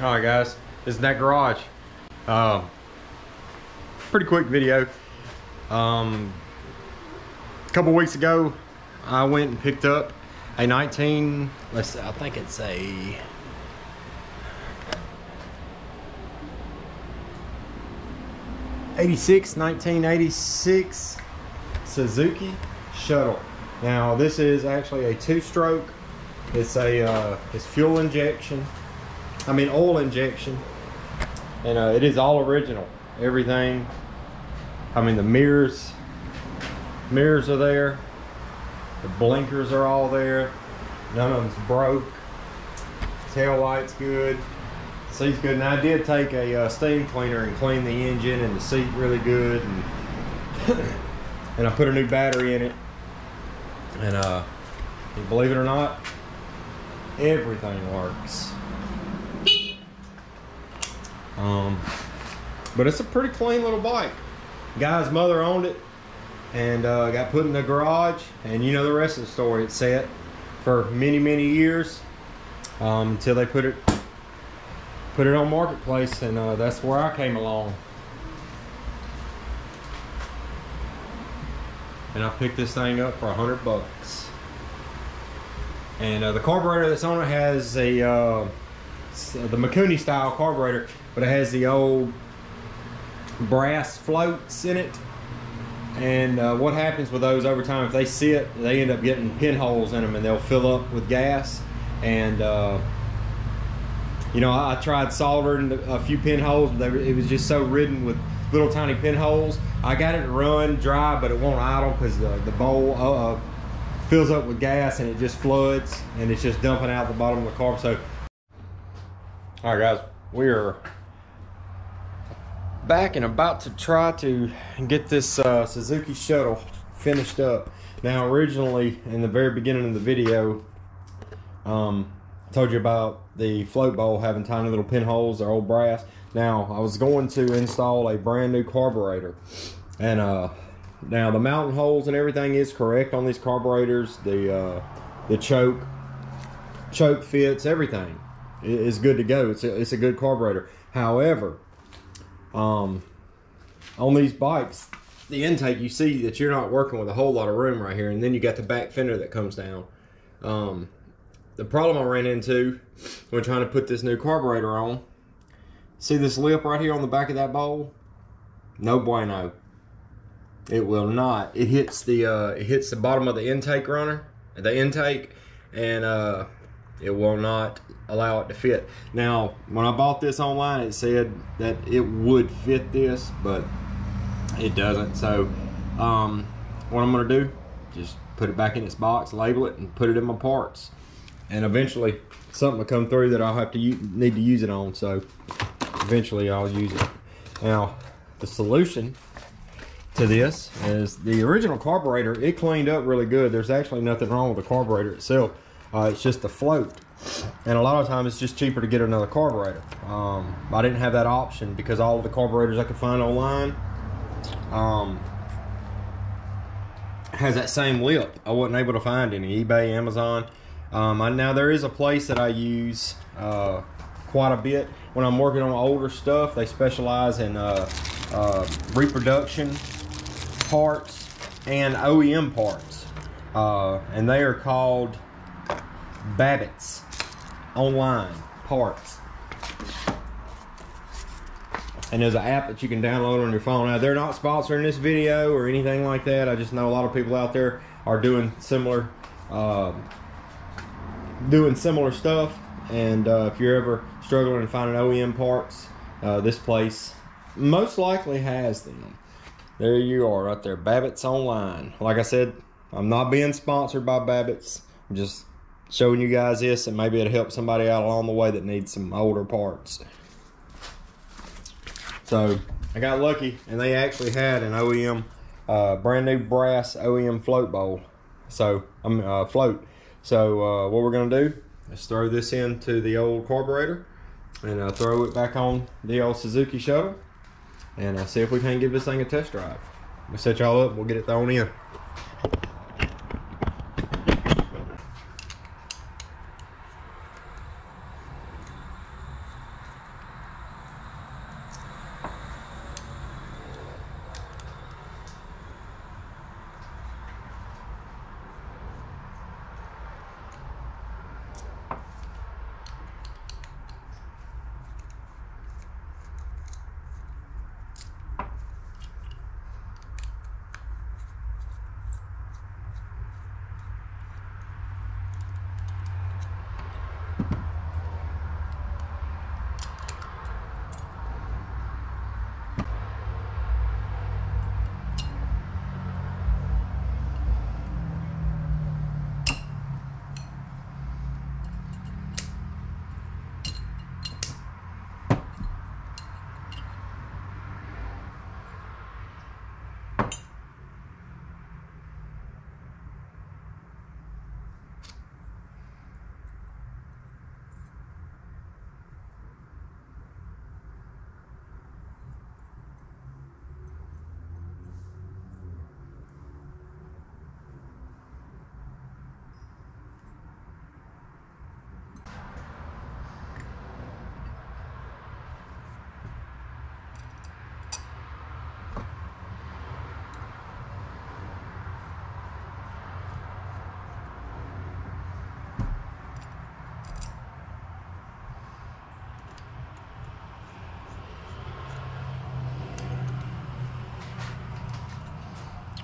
All right, guys, this is that garage. Pretty quick video. A couple weeks ago, I went and picked up a 19. Let's see, I think it's a 1986 Suzuki Shuttle. Now this is actually a two-stroke. It's fuel injection. I mean oil injection, and it is all original. Everything. I mean the mirrors are there. The blinkers are all there. None of them's broke. Tail light's good. Seat's good. And I did take a steam cleaner and clean the engine and the seat really good, and I put a new battery in it. And believe it or not, everything works. But it's a pretty clean little bike. Guy's mother owned it and got put in the garage, and you know the rest of the story. It sat for many years until they put it on marketplace, and that's where I came along. And I picked this thing up for $100. And the carburetor that's on it has the Mikuni style carburetor, but it has the old brass floats in it. And what happens with those over time, if they sit, they end up getting pinholes in them, and they'll fill up with gas. And you know, I tried soldering a few pinholes, but it was just so ridden with little tiny pinholes. I got it to run dry, but it won't idle because the bowl fills up with gas and it just floods, and it's just dumping out the bottom of the car. So, all right, guys, we are back and about to try to get this Suzuki Shuttle finished up. Now, originally in the very beginning of the video, I told you about the float bowl having tiny little pinholes. They're old brass. Now, I was going to install a brand new carburetor, and now the mounting holes and everything is correct on these carburetors. The choke fits, everything is good to go. It's a good carburetor. However, on these bikes, the intake, you see that you're not working with a whole lot of room right here, and then you got the back fender that comes down. The problem I ran into when trying to put this new carburetor on, see this lip right here on the back of that bowl? No bueno. It will not. It hits the bottom of the intake runner, and it will not allow it to fit. Now, when I bought this online, it said that it would fit this, but it doesn't. So, what I'm gonna do, just put it back in its box, label it, and put it in my parts. And eventually, something will come through that I'll have to need to use it on. So, eventually, I'll use it. Now, the solution to this is the original carburetor. It cleaned up really good. There's actually nothing wrong with the carburetor itself. It's just the float, and a lot of times it's just cheaper to get another carburetor. I didn't have that option because all of the carburetors I could find online has that same lip. I wasn't able to find any. eBay, Amazon. Now there is a place that I use quite a bit when I'm working on older stuff. They specialize in reproduction parts and OEM parts, and they are called Babbitt's online parts. And there's an app that you can download on your phone. Now, they're not sponsoring this video or anything like that. I just know a lot of people out there are doing similar stuff. And if you're ever struggling to find OEM parts, this place most likely has them. There you are right there, Babbitt's Online. Like I said, I'm not being sponsored by Babbitt's. I'm just showing you guys this, and maybe it'll help somebody out along the way that needs some older parts. So I got lucky, and they actually had an OEM, brand new brass OEM float bowl. So float. So what we're gonna do is throw this into the old carburetor, and throw it back on the old Suzuki Shuttle, and see if we can give this thing a test drive. We'll set y'all up. We'll get it thrown in.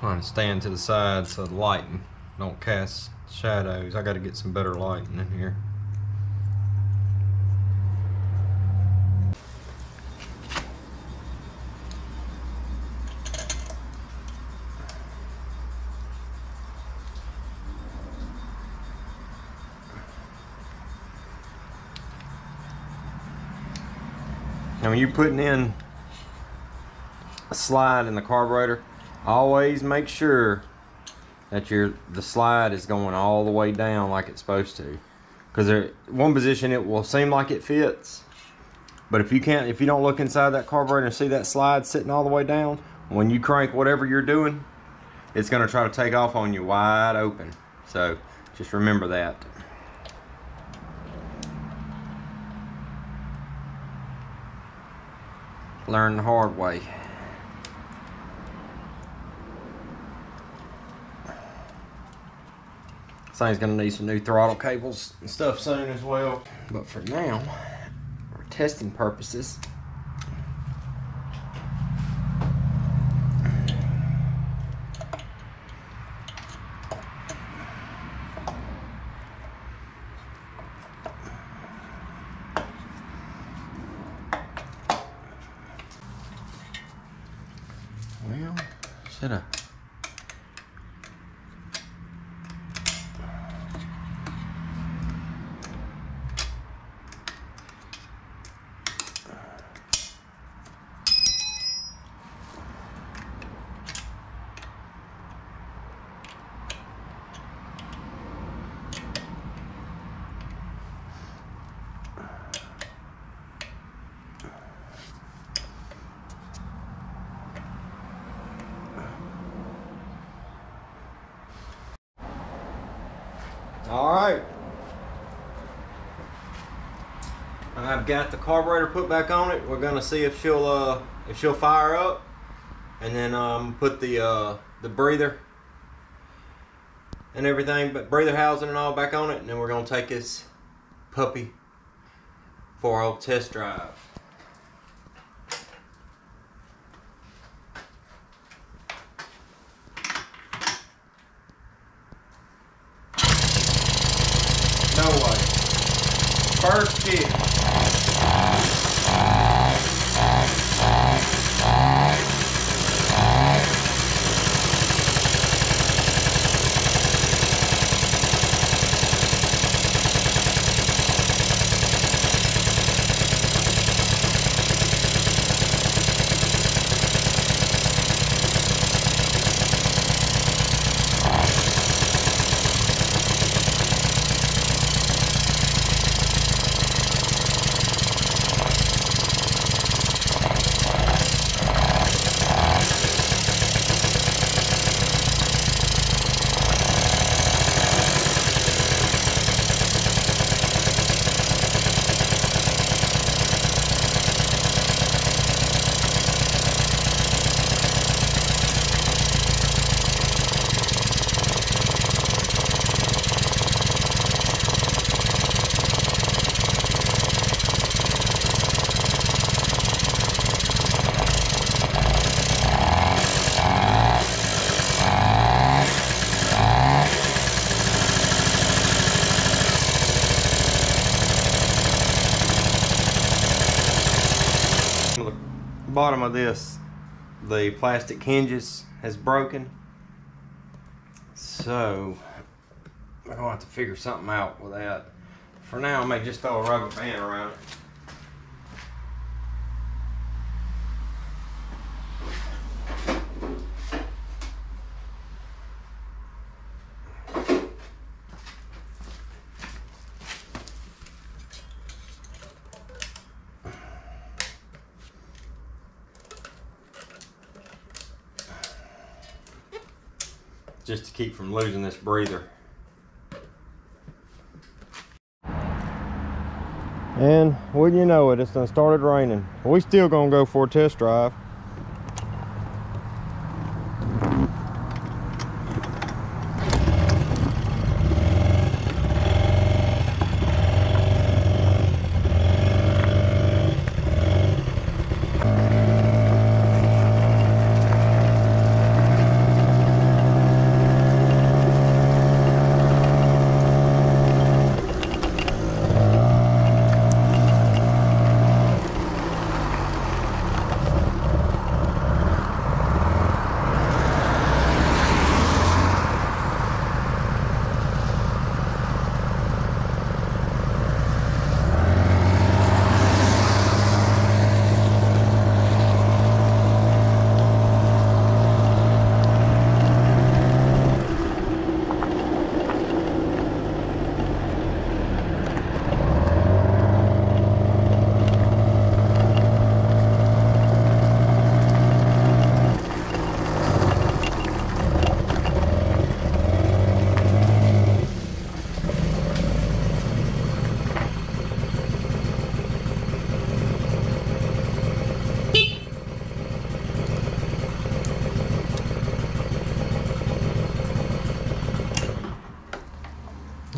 trying to stand to the side so the lighting don't cast shadows. I got to get some better lighting in here. Now when you're putting in a slide in the carburetor, always make sure that the slide is going all the way down like it's supposed to. Because one position it will seem like it fits, but if you don't look inside that carburetor and see that slide sitting all the way down, when you crank whatever you're doing, it's going to try to take off on you wide open. So just remember that. Learn the hard way. This thing's gonna need some new throttle cables and stuff soon as well. But for now, for testing purposes, well, should've. All right, I've got the carburetor put back on it. We're gonna see if she'll fire up, and then put the breather and everything, but breather housing and all back on it, and then we're gonna take this puppy for our test drive. No way. First kick. Bottom of this, the plastic hinges has broken, so we're gonna have to figure something out with that. For now, I may just throw a rubber band around it. Just to keep from losing this breather. And wouldn't you know it, it's done started raining. We still gonna go for a test drive.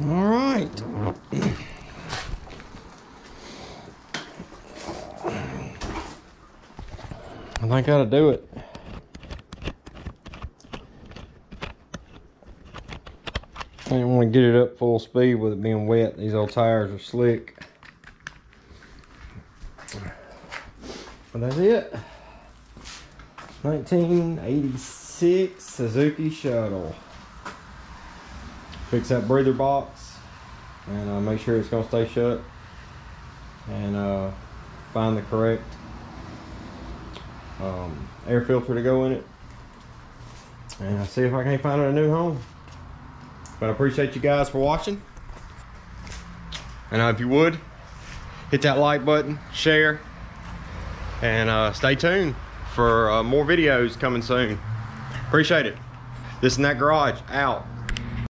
All right. I think that'll do it. I didn't want to get it up full speed with it being wet. These old tires are slick. But that's it. 1986 Suzuki Shuttle. Fix that breather box and make sure it's going to stay shut. And find the correct air filter to go in it. And I'll see if I can't find it a new home. But I appreciate you guys for watching. And if you would, hit that like button, share, and stay tuned for more videos coming soon. Appreciate it. This and That Garage, out.